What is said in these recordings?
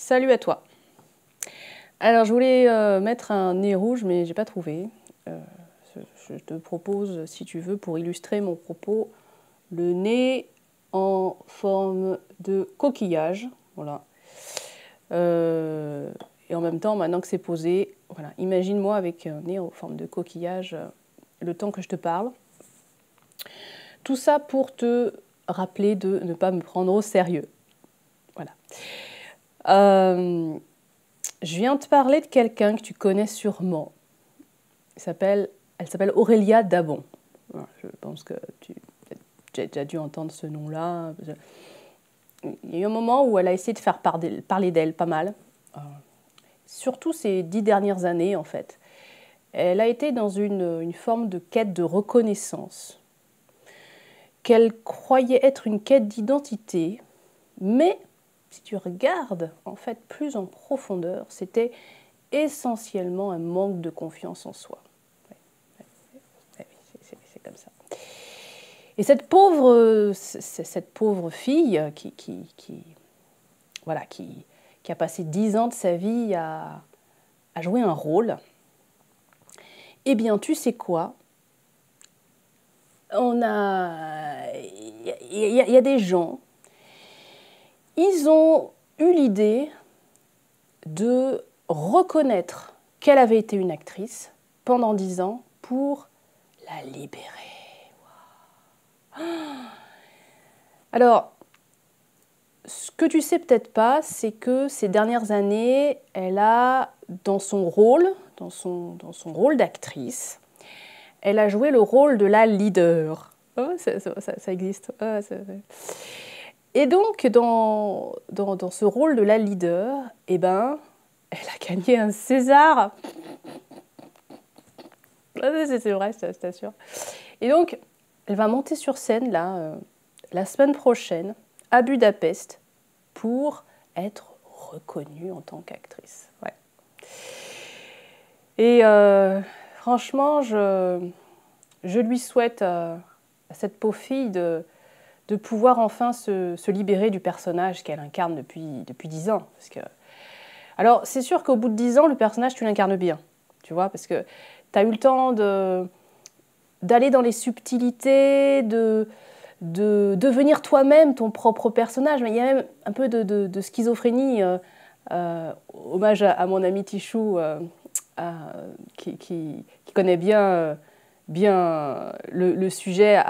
Salut à toi. Alors je voulais mettre un nez rouge mais j'ai pas trouvé. Je te propose, si tu veux, pour illustrer mon propos, le nez en forme de coquillage. Voilà. Et en même temps, maintenant que c'est posé, voilà, imagine-moi avec un nez en forme de coquillage le temps que je te parle. Tout ça pour te rappeler de ne pas me prendre au sérieux. Voilà. Je viens te parler de quelqu'un que tu connais sûrement. Elle s'appelle Aurélia Dabon. Je pense que tu as déjà dû entendre ce nom-là. Il y a eu un moment où elle a essayé de faire parler d'elle pas mal. Surtout ces 10 dernières années, en fait. Elle a été dans une forme de quête de reconnaissance, qu'elle croyait être une quête d'identité, mais si tu regardes en fait plus en profondeur, c'était essentiellement un manque de confiance en soi. C'est comme ça. Et cette pauvre fille qui a passé 10 ans de sa vie à jouer un rôle, eh bien, tu sais quoi? Il y a des gens, ils ont eu l'idée de reconnaître qu'elle avait été une actrice pendant 10 ans pour la libérer. Wow. Alors, ce que tu sais peut-être pas, c'est que ces dernières années, elle a, dans son rôle d'actrice, elle a joué le rôle de la leader. Oh, ça existe. Oh, et donc, dans ce rôle de la leader, eh ben, elle a gagné un César. C'est vrai, je t'assure. Et donc, elle va monter sur scène là, la semaine prochaine à Budapest pour être reconnue en tant qu'actrice. Ouais. Et franchement, je lui souhaite à cette pauvre fille de pouvoir enfin se libérer du personnage qu'elle incarne depuis 10 ans. Parce que... Alors, c'est sûr qu'au bout de 10 ans, le personnage, tu l'incarnes bien, tu vois, parce que tu as eu le temps d'aller dans les subtilités, de devenir toi-même ton propre personnage. Mais il y a même un peu de schizophrénie. Hommage à mon ami Tichou, qui connaît bien le sujet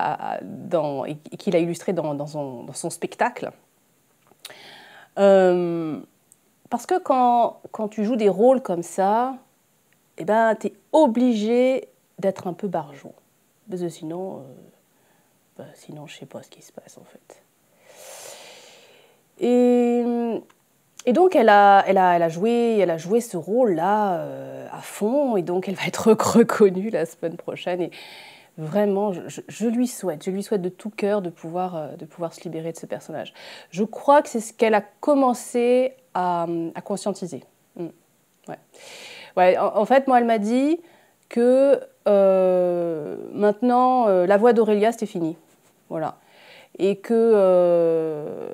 et qu'il a illustré dans son spectacle. Parce que quand tu joues des rôles comme ça, eh ben, tu es obligé d'être un peu barjot. Parce que sinon, je ne sais pas ce qui se passe en fait. Et donc, elle a joué ce rôle-là à fond, et donc elle va être reconnue la semaine prochaine. Et vraiment, je lui souhaite de tout cœur de pouvoir se libérer de ce personnage. Je crois que c'est ce qu'elle a commencé à conscientiser. Ouais. Ouais, en fait, moi, elle m'a dit que maintenant, la voix d'Aurélia, c'était fini. Voilà. Et que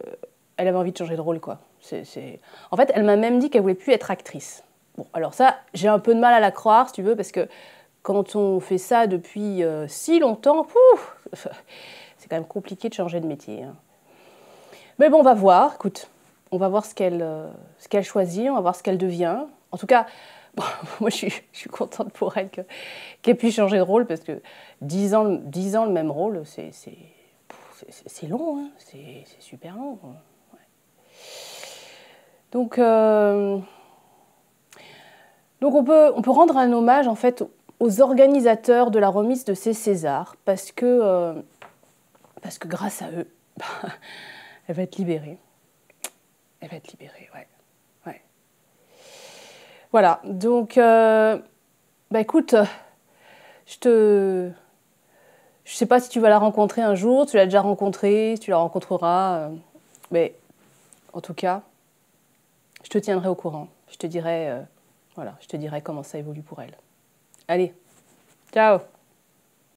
elle avait envie de changer de rôle, quoi. En fait, elle m'a même dit qu'elle voulait plus être actrice. Bon, alors ça, j'ai un peu de mal à la croire, si tu veux, parce que quand on fait ça depuis si longtemps, c'est quand même compliqué de changer de métier. Hein. Mais bon, on va voir. Écoute, on va voir ce qu'elle choisit, on va voir ce qu'elle devient. En tout cas, bon, moi, je suis contente pour elle qu'elle puisse changer de rôle, parce que 10 ans le même rôle, c'est long, hein. C'est super long. Ouais. Donc on peut rendre un hommage en fait aux organisateurs de la remise de ces Césars, parce que grâce à eux, elle va être libérée. Elle va être libérée, ouais. Ouais. Voilà, donc écoute, je sais pas si tu vas la rencontrer un jour, tu l'as déjà rencontrée, si tu la rencontreras, mais en tout cas, je te tiendrai au courant. Je te dirai comment ça évolue pour elle. Allez, ciao!